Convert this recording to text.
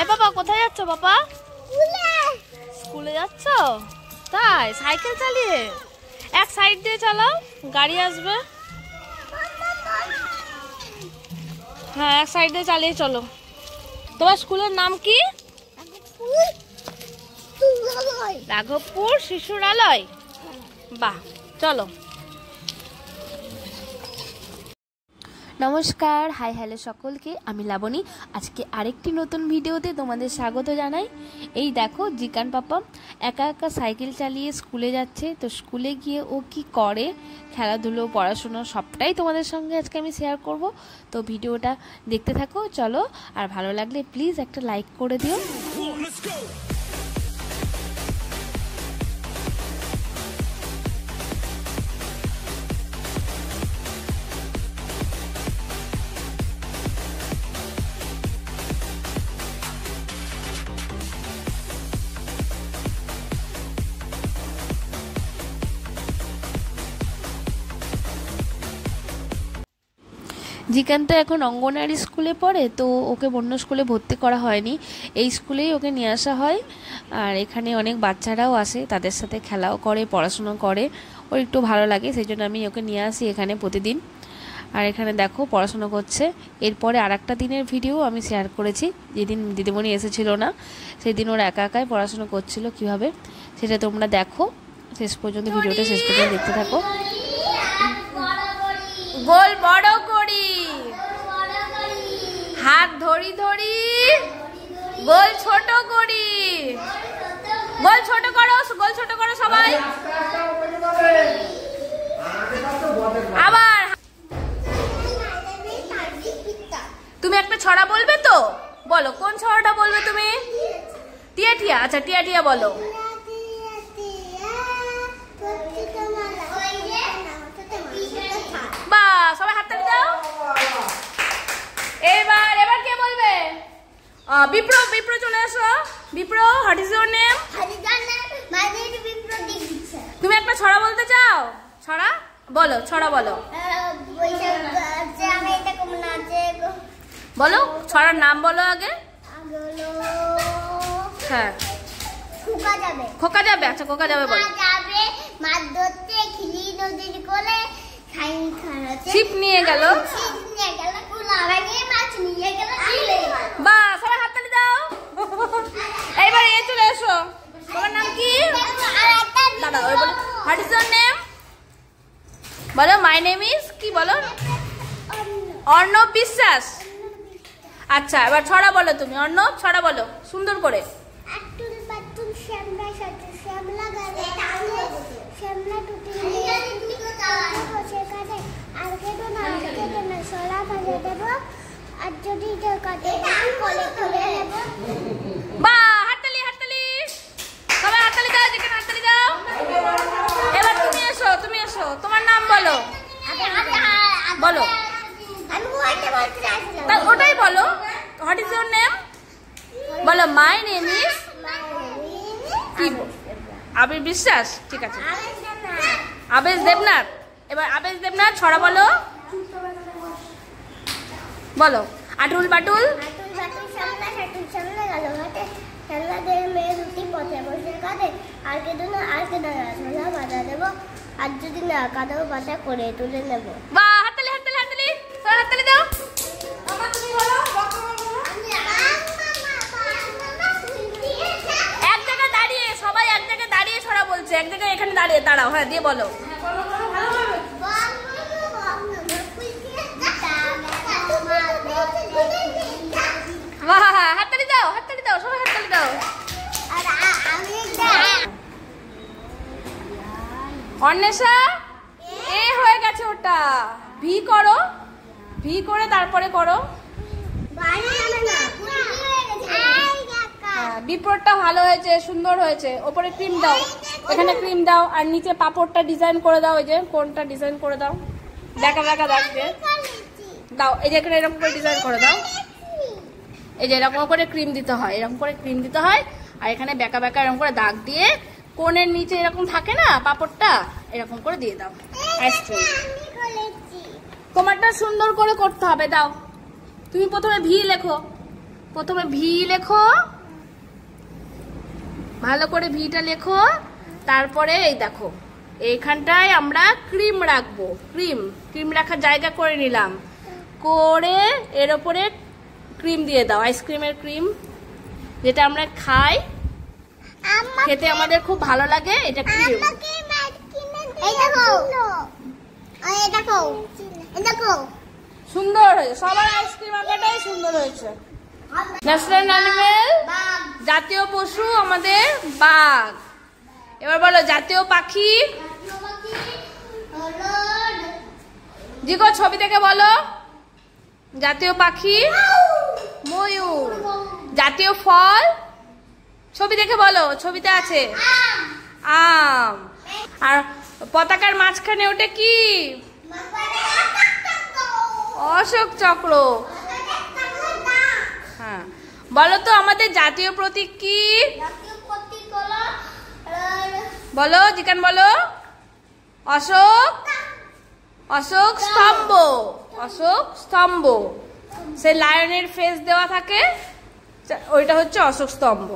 এ বাবা কোথায় যাচ্ছ বাবা? স্কুলে যাচ্ছ? তাই সাইকেল চালিয়ে? এক সাইড দিয়ে চালাও, গাড়ি আসবে। হ্যাঁ এক সাইড দিয়ে চালিয়ে চলো। তোমার স্কুলের নাম কি? রাঘবপুর শিশুরালয়। বাহ, চলো। নমস্কার, হাই হ্যালো সকলকে, আমি লাবণী। আজকে আরেকটি নতুন ভিডিওতে তোমাদের স্বাগত জানাই। এই দেখো জিকান পাপা একা একা সাইকেল চালিয়ে স্কুলে যাচ্ছে। তো স্কুলে গিয়ে ও কি করে, খেলাধুলো, পড়াশুনো সবটাই তোমাদের সঙ্গে আজকে আমি শেয়ার করব। তো ভিডিওটা দেখতে থাকো, চলো। আর ভালো লাগলে প্লিজ একটা লাইক করে দিও। জিকান তো এখন অঙ্গনওয়াড়ি স্কুলে পড়ে, তো ওকে অন্য স্কুলে ভর্তি করা হয়নি, এই স্কুলেই ওকে নিয়ে আসা হয়। আর এখানে অনেক বাচ্চারাও আসে, তাদের সাথে খেলাও করে, পড়াশুনো করে, ওর একটু ভালো লাগে, সেই জন্য আমি ওকে নিয়ে আসি এখানে প্রতিদিন। আর এখানে দেখো পড়াশুনো করছে। এরপরে আর একটা দিনের ভিডিও আমি শেয়ার করেছি, যেদিন দিদিমণি এসেছিল না, সেদিন ওরা একা একাই পড়াশুনো করছিল কীভাবে, সেটা তোমরা দেখো শেষ পর্যন্ত, ভিডিওটা শেষ পর্যন্ত দেখতে থাকো। গোল বড় করি, হাত ধরি ধরি, গোল ছোট করি, গোল ছোট করো, গোল ছোট করো সবাই। আবার তুমি একটা ছড়া বলবে তো, বলো কোন ছড়াটা বলবে তুমি? টিয়া টিয়া, আচ্ছা টিয়া টিয়া বলো। সবাই হাততালি দাও। এবার কে বলবে? বিপ্র, বিপ্র চলে আসো। বিপ্র, হোয়াট ইজ ইওর নেম? তুমি একটা ছড়া বলতে চাও? ছড়া বলো, ছড়া বলো। বলো ছড়ার নাম বলো আগে। হ্যাঁ খোকা যাবে, আচ্ছা খোকা যাবে বলো। ছিপ নিয়ে গেল, বাহ সবাই হাততালি দাও। এইবার এ চলে এসো, তোমার নাম কি? দাদা ওই বলো, হোয়াট ইজ ইওর নেম? বলো মাই নেম ইজ কি বলো? অর্ণব বিশ্বাস। আচ্ছা এবার ছড়া বলো তুমি, অর্ণব ছড়া বলো সুন্দর করে। হাততালি হাততালি, সবাই হাততালি দাও, যেখানে হাততালি দাও। এবার তুমি এসো, তুমি এসো, তোমার নাম বলো। বলো ওটাই বলো, হোয়াট ইজ ইওর নেম? বলো মাই নেম ইজ কি? আবির বিশ্বাস, ঠিক আছে। আবেশ দেবনাথ। এবার আবেশ দেবনাথ ছড়া বলো, বলো। আটুল বাটুল, আর যদি না কাদাও বাটা করে তুলে নেবো। বাহ হাততালি হাততালি হাততালি, সবাই হাততালি দাও। এক জায়গায় দাঁড়িয়ে, সবাই এক জায়গায় দাঁড়িয়ে ছড়া বলছে, এক জায়গায় এখানে দাঁড়িয়ে দাঁড়াও। হ্যাঁ দিয়ে বলো। হাততালি দাও, হাততালি দাও, সবাই হাততালি দাও। অন্বেষা এ হয়ে গেছে, ওটা ভি করো, ভি করে তারপরে করো। বিপ্রটা ভালো হয়েছে, সুন্দর হয়েছে। ওপরে ক্রিম দাও, এখানে ক্রিম দাও, আর নিচে পাপড়টা ডিজাইন করে দাও, এই যে কোনটা ডিজাইন করে দাও, দেখা দেখা দাগ দিয়ে দাও। এই যে এখানে এরকম করে ডিজাইন করে দাও, এই যে এরকম করে ক্রিম দিতে হয়, এরকম করে ক্রিম দিতে হয়। আর এখানে বেঁকা বেঁকা এরকম করে দাগ দিয়ে কোণের নিচে এরকম থাকে না পাপড়টা, এরকম করে দিয়ে দাও। আইসক্রিম তোমারটা সুন্দর করে করতে হবে, দাও। তুমি প্রথমে ভি লেখো, প্রথমে ভি লেখো, ভালো করে ভিটা লেখো। তারপরে এই দেখো এইখানটায় আমরা ক্রিম রাখবো। ক্রিম রাখার জায়গা করে নিলাম, করে এর ওপরে ক্রিম দিয়ে দাও, আইসক্রিমের ক্রিম, যেটা আমরা খাই, খেতে আমাদের খুব ভালো লাগে। এটা ক্রিম। সুন্দর হয়েছে, সবার আইসক্রিম আঁকাটাই সুন্দর হয়েছে। ন্যাশনাল অ্যানিমেল, জাতীয় পশু আমাদের বাঘ। এবার বলো জাতীয় পাখি। জিগো ছবি থেকে বলো। জাতীয় পাখি ময়ূর। জাতীয় ফল ছবি দেখে বলো, ছবিতে আছে আম। আর পতাকার মাঝখানে ওটা কি? অশোক চক্র। হ্যাঁ, বলো তো আমাদের জাতীয় প্রতীক কি? বলো জিকান, বলো। অশোক স্তম্ভ। অশোক স্তম্ভ, সে লায়নের ফেস দেওয়া থাকে, ওইটা হচ্ছে অশোক স্তম্ভ।